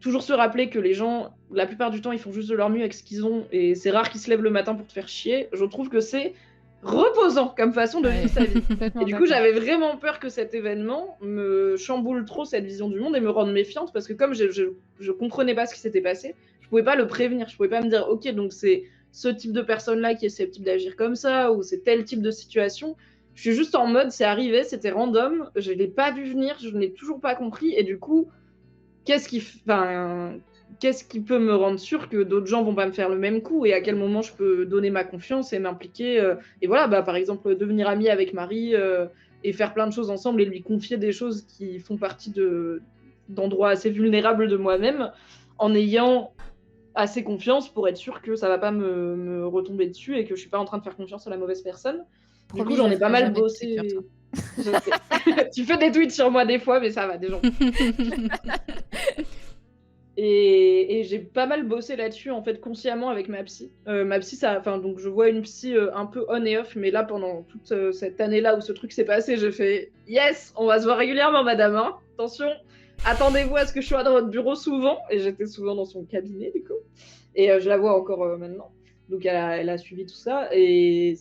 [SPEAKER 3] toujours se rappeler que les gens, la plupart du temps, ils font juste de leur mieux avec ce qu'ils ont et c'est rare qu'ils se lèvent le matin pour te faire chier. Je trouve que c'est reposant comme façon de vivre sa vie. Et du coup, j'avais vraiment peur que cet événement me chamboule trop cette vision du monde et me rende méfiante parce que comme je comprenais pas ce qui s'était passé, je pouvais pas le prévenir. Je pouvais pas me dire, ok, donc c'est ce type de personne-là qui est susceptible d'agir comme ça ou c'est tel type de situation. Je suis juste en mode, c'est arrivé, c'était random, je l'ai pas vu venir, je ne l'ai toujours pas compris et du coup, qu'est-ce qui peut me rendre sûr que d'autres gens vont pas me faire le même coup et à quel moment je peux donner ma confiance et m'impliquer et voilà, bah, par exemple, devenir amie avec Marie et faire plein de choses ensemble et lui confier des choses qui font partie d'endroits assez vulnérables de moi-même en ayant assez confiance pour être sûr que ça va pas me retomber dessus et que je suis pas en train de faire confiance à la mauvaise personne. Du coup, j'en ai pas mal bossé. Tu fais des tweets sur moi des fois, mais ça va, des gens. Et j'ai pas mal bossé là-dessus, en fait, consciemment avec ma psy. Ma psy, donc je vois une psy un peu on et off, mais là, pendant toute cette année-là où ce truc s'est passé, j'ai fait « Yes, on va se voir régulièrement, madame, hein. Attention, attendez-vous à ce que je sois dans votre bureau souvent. » Et j'étais souvent dans son cabinet, du coup. Et je la vois encore maintenant. Donc elle a suivi tout ça. Et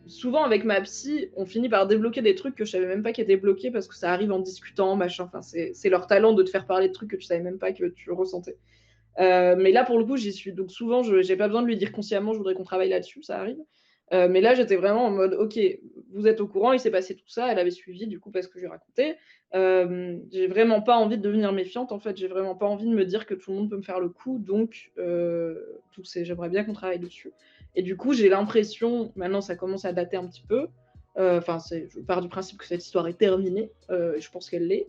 [SPEAKER 3] souvent avec ma psy, on finit par débloquer des trucs que je savais même pas qui étaient bloqués parce que ça arrive en discutant, machin. Enfin, c'est leur talent de te faire parler de trucs que tu savais même pas que tu ressentais. Mais là, pour le coup, j'y suis. Donc souvent, j'ai pas besoin de lui dire consciemment, je voudrais qu'on travaille là-dessus, ça arrive. Mais là, j'étais vraiment en mode, ok, vous êtes au courant, il s'est passé tout ça, elle avait suivi du coup parce que je lui racontais. J'ai vraiment pas envie de devenir méfiante, en fait, j'ai vraiment pas envie de me dire que tout le monde peut me faire le coup, donc j'aimerais bien qu'on travaille dessus. Et du coup, j'ai l'impression, maintenant ça commence à dater un petit peu, enfin, je pars du principe que cette histoire est terminée, et je pense qu'elle l'est,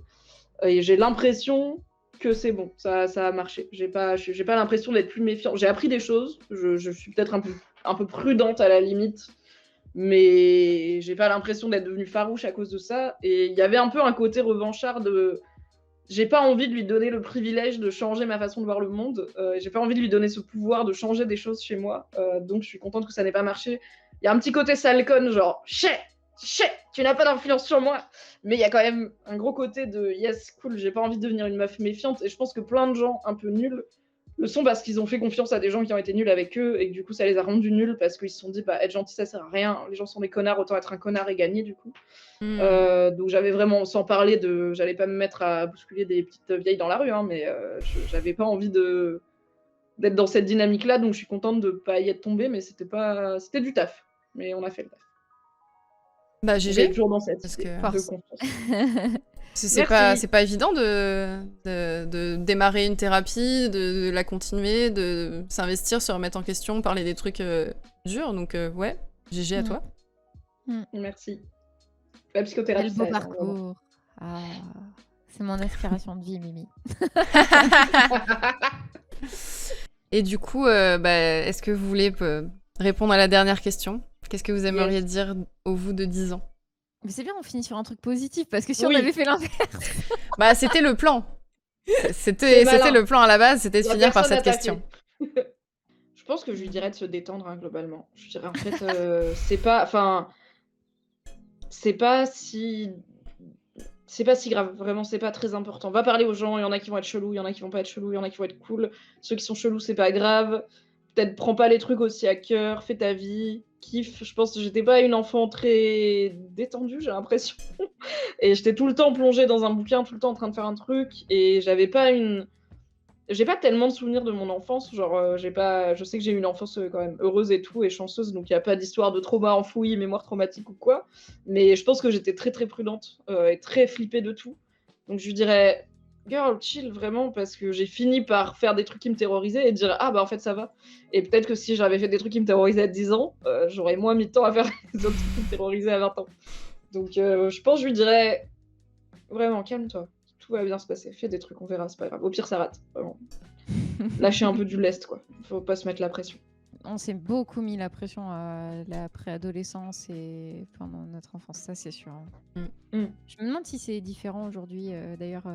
[SPEAKER 3] et j'ai l'impression que c'est bon, ça a marché. J'ai pas l'impression d'être plus méfiante. J'ai appris des choses, je suis peut-être un peu prudente à la limite, mais j'ai pas l'impression d'être devenue farouche à cause de ça. Et il y avait un peu un côté revanchard de... J'ai pas envie de lui donner le privilège de changer ma façon de voir le monde. J'ai pas envie de lui donner ce pouvoir de changer des choses chez moi. Donc je suis contente que ça n'ait pas marché. Il y a un petit côté salcon, genre, chais, tu n'as pas d'influence sur moi. Mais il y a quand même un gros côté de yes, cool, j'ai pas envie de devenir une meuf méfiante. Et je pense que plein de gens un peu nuls le sont parce qu'ils ont fait confiance à des gens qui ont été nuls avec eux et que du coup ça les a rendus nuls parce qu'ils se sont dit bah être gentil ça sert à rien, les gens sont des connards, autant être un connard et gagner du coup. Donc j'avais vraiment, sans parler de, j'allais pas me mettre à bousculer des petites vieilles dans la rue, hein, mais j'avais pas envie d'être dans cette dynamique là, donc je suis contente de pas y être tombée, mais c'était du taf, mais on a fait le taf.
[SPEAKER 1] Bah
[SPEAKER 3] J'ai
[SPEAKER 1] GG.
[SPEAKER 3] toujours dans cette
[SPEAKER 1] Parce
[SPEAKER 3] idée
[SPEAKER 1] que-
[SPEAKER 3] de
[SPEAKER 2] Force.
[SPEAKER 3] confiance.
[SPEAKER 1] C'est pas évident de démarrer une thérapie, de la continuer, de s'investir, se remettre en question, parler des trucs durs. Donc ouais, GG à toi.
[SPEAKER 3] Merci. La psychothérapie,
[SPEAKER 2] Quel beau
[SPEAKER 3] ça aide, hein, vraiment.
[SPEAKER 2] parcours. Ah, c'est mon inspiration de vie, Mimi.
[SPEAKER 1] Et du coup, est-ce que vous voulez répondre à la dernière question? Qu'est-ce que vous aimeriez dire au vous de 10 ans?
[SPEAKER 2] Mais c'est bien, on finit sur un truc positif, parce que si
[SPEAKER 3] Oui.
[SPEAKER 2] on avait fait l'inverse...
[SPEAKER 1] Bah, c'était le plan. C'était le plan à la base, c'était de
[SPEAKER 3] La
[SPEAKER 1] finir par
[SPEAKER 3] personne
[SPEAKER 1] cette
[SPEAKER 3] attaquée.
[SPEAKER 1] question.
[SPEAKER 3] Je pense que je lui dirais de se détendre, hein, globalement. Je dirais, en fait, c'est pas... Enfin... C'est pas si grave, vraiment, c'est pas très important. Va parler aux gens, il y en a qui vont être chelous, il y en a qui vont pas être chelous, il y en a qui vont être cool. Ceux qui sont chelous, c'est pas grave. Peut-être prends pas les trucs aussi à cœur, fais ta vie, kiffe. Je pense que j'étais pas une enfant très détendue, j'ai l'impression. Et j'étais tout le temps plongée dans un bouquin, tout le temps en train de faire un truc. Et j'ai pas tellement de souvenirs de mon enfance, genre je sais que j'ai eu une enfance quand même heureuse et tout et chanceuse, donc il y a pas d'histoire de trauma enfoui, mémoire traumatique ou quoi, mais je pense que j'étais très très prudente et très flippée de tout. Donc je lui dirais girl chill vraiment, parce que j'ai fini par faire des trucs qui me terrorisaient et dire ah bah en fait ça va. Et peut-être que si j'avais fait des trucs qui me terrorisaient à 10 ans, j'aurais moins mis de temps à faire les autres trucs qui me terrorisaient à 20 ans. Donc je pense que je lui dirais vraiment calme-toi. Tout va bien se passer, fais des trucs, on verra, c'est pas grave. Au pire, ça rate, vraiment. Lâcher un peu du lest, quoi. Faut pas se mettre la pression.
[SPEAKER 2] On s'est beaucoup mis la pression à la préadolescence et pendant notre enfance, ça c'est sûr. Je me demande si c'est différent aujourd'hui, d'ailleurs.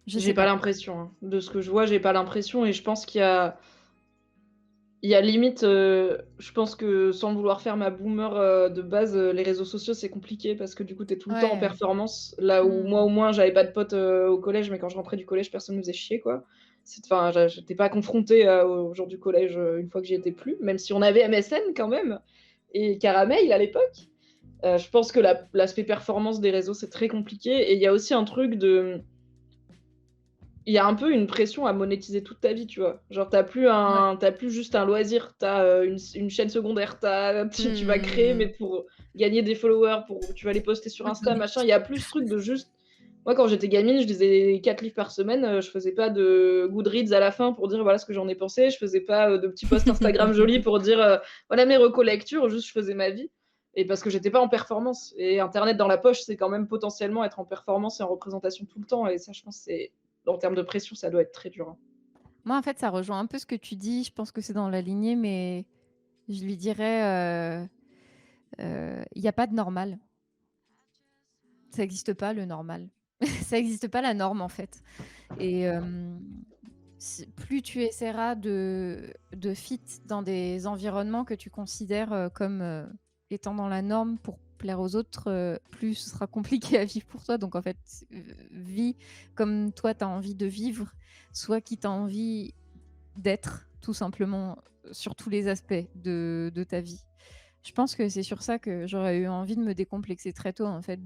[SPEAKER 3] J'ai pas l'impression, hein. De ce que je vois, j'ai pas l'impression, et je pense qu'il y a limite, je pense que sans vouloir faire ma boomer de base, les réseaux sociaux c'est compliqué parce que du coup t'es tout le temps en performance. Là où moi au moins j'avais pas de potes au collège, mais quand je rentrais du collège personne me faisait chier quoi. Enfin, j'étais pas confrontée aux gens du collège une fois que j'y étais plus, même si on avait MSN quand même et Caramel à l'époque. Je pense que l'aspect performance des réseaux c'est très compliqué, et il y a aussi un truc de... Il y a un peu une pression à monétiser toute ta vie, tu vois. Genre, t'as plus juste un loisir, t'as une chaîne secondaire, tu vas créer, mais pour gagner des followers, tu vas les poster sur Insta, machin. Il y a plus ce truc de juste... Moi, quand j'étais gamine, je lisais 4 livres par semaine, je faisais pas de Goodreads à la fin pour dire voilà ce que j'en ai pensé, je faisais pas de petits posts Instagram jolis pour dire voilà mes reco-lectures, juste je faisais ma vie. Et parce que j'étais pas en performance. Et Internet dans la poche, c'est quand même potentiellement être en performance et en représentation tout le temps. Et ça, je pense, en termes de pression, ça doit être très dur. Hein.
[SPEAKER 2] Moi, en fait, ça rejoint un peu ce que tu dis. Je pense que c'est dans la lignée, mais je lui dirais il n'y a pas de normal. Ça n'existe pas, le normal. Ça n'existe pas, la norme, en fait. Et plus tu essaieras de fit dans des environnements que tu considères comme étant dans la norme pour plaire aux autres, plus ce sera compliqué à vivre pour toi. Donc, en fait, vis comme toi, tu as envie de vivre, soit qui tu as envie d'être, tout simplement, sur tous les aspects de ta vie. Je pense que c'est sur ça que j'aurais eu envie de me décomplexer très tôt, en fait,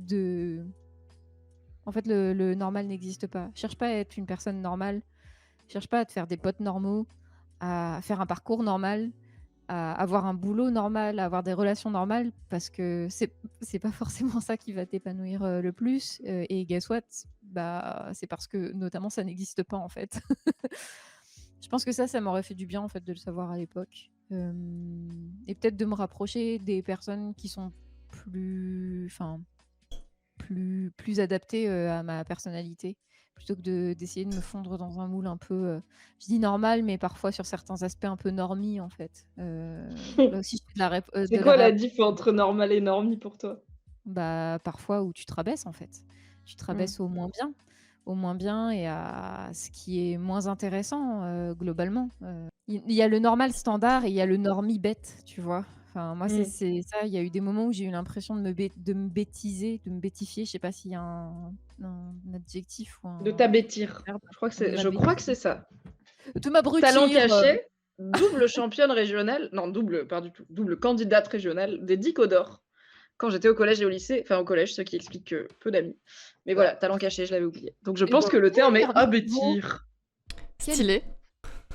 [SPEAKER 2] En fait, le normal n'existe pas. Cherche pas à être une personne normale. Cherche pas à te faire des potes normaux, à faire un parcours normal, à avoir un boulot normal, à avoir des relations normales, parce que c'est pas forcément ça qui va t'épanouir le plus. Et guess what? Bah, c'est parce que, notamment, ça n'existe pas, en fait. Je pense que ça m'aurait fait du bien, en fait, de le savoir à l'époque. Et peut-être de me rapprocher des personnes qui sont plus adaptées à ma personnalité, plutôt que d'essayer de me fondre dans un moule un peu, je dis normal, mais parfois sur certains aspects un peu normie, en fait. Là aussi, je fais de la
[SPEAKER 3] C'est quoi la diff entre normal et normie pour toi?
[SPEAKER 2] Bah, parfois où tu te rabaisses, en fait. Tu te rabaisses au moins bien et à ce qui est moins intéressant, globalement. Il y a le normal standard et il y a le normie bête, tu vois? Enfin, moi, c'est ça. Il y a eu des moments où j'ai eu l'impression de me bêtiser, de me bêtifier. Je sais pas s'il y a un adjectif ou
[SPEAKER 3] De
[SPEAKER 2] un
[SPEAKER 3] t'abêtir.
[SPEAKER 2] verbe.
[SPEAKER 3] Je crois que c'est ça.
[SPEAKER 2] De m'abrutir.
[SPEAKER 3] Talent caché, double championne régionale, non, pas du tout, double candidate régionale des Dico d'or quand j'étais au collège et au lycée. Enfin, au collège, ce qui explique que peu d'amis. Mais voilà, talent caché, je l'avais oublié. Donc je pense que le terme est abêtir.
[SPEAKER 1] Stylé.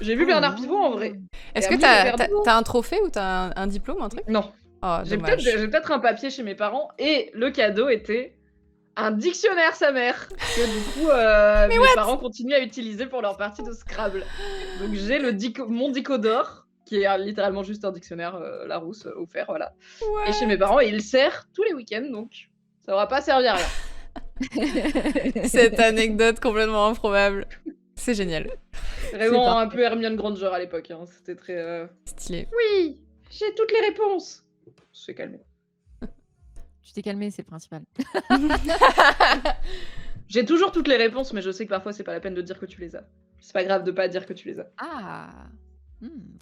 [SPEAKER 3] J'ai vu Bernard Pivot en vrai.
[SPEAKER 1] Est-ce que t'as un trophée ou t'as un diplôme, un truc?
[SPEAKER 3] Non.
[SPEAKER 1] Oh,
[SPEAKER 3] j'ai peut-être un papier chez mes parents et le cadeau était un dictionnaire, sa mère, que du coup mes parents continuent à utiliser pour leur partie de Scrabble. Donc j'ai mon Dico d'or, qui est littéralement juste un dictionnaire Larousse offert, voilà. What? Et chez mes parents, il sert tous les week-ends, donc ça n'aura pas servi à rien.
[SPEAKER 1] Cette anecdote complètement improbable. C'est génial.
[SPEAKER 3] Vraiment un peu Hermione Granger à l'époque, hein. C'était très...
[SPEAKER 1] stylé.
[SPEAKER 3] Oui, j'ai toutes les réponses. Je suis calmée.
[SPEAKER 2] Tu t'es calmée, c'est le principal.
[SPEAKER 3] J'ai toujours toutes les réponses, mais je sais que parfois c'est pas la peine de dire que tu les as. C'est pas grave de pas dire que tu les as.
[SPEAKER 2] Ah.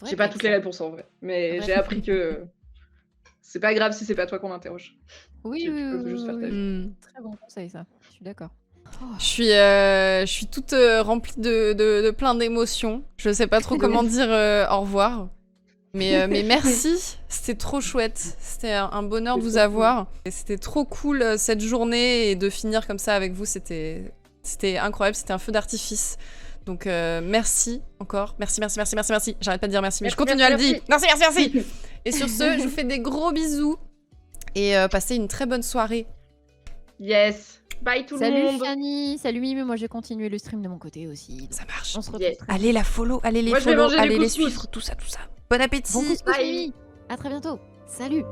[SPEAKER 3] J'ai pas toutes les réponses en vrai, mais j'ai appris que c'est pas grave si c'est pas toi qu'on interroge.
[SPEAKER 2] Oui,
[SPEAKER 3] tu peux juste faire ta vie.
[SPEAKER 2] Très bon conseil, ça. Je suis d'accord.
[SPEAKER 1] Je suis toute remplie de plein d'émotions. Je sais pas trop comment dire au revoir. Mais merci, c'était trop chouette. C'était un bonheur de vous avoir. Et c'était trop cool cette journée et de finir comme ça avec vous. C'était incroyable, c'était un feu d'artifice. Donc merci encore. Merci. J'arrête pas de dire merci, mais je continue à le dire. Merci. Et sur ce, je vous fais des gros bisous. Et passez une très bonne soirée.
[SPEAKER 3] Yes. Bye tout le monde.
[SPEAKER 2] Salut Fanny, salut Mimi, moi je vais continuer le stream de mon côté aussi. Donc
[SPEAKER 1] ça marche.
[SPEAKER 2] On se retrouve.
[SPEAKER 1] Allez la follow, allez les follow, allez les suivre, tout ça. Bon appétit.
[SPEAKER 2] Bon couscous, Mimi. À très bientôt. Salut.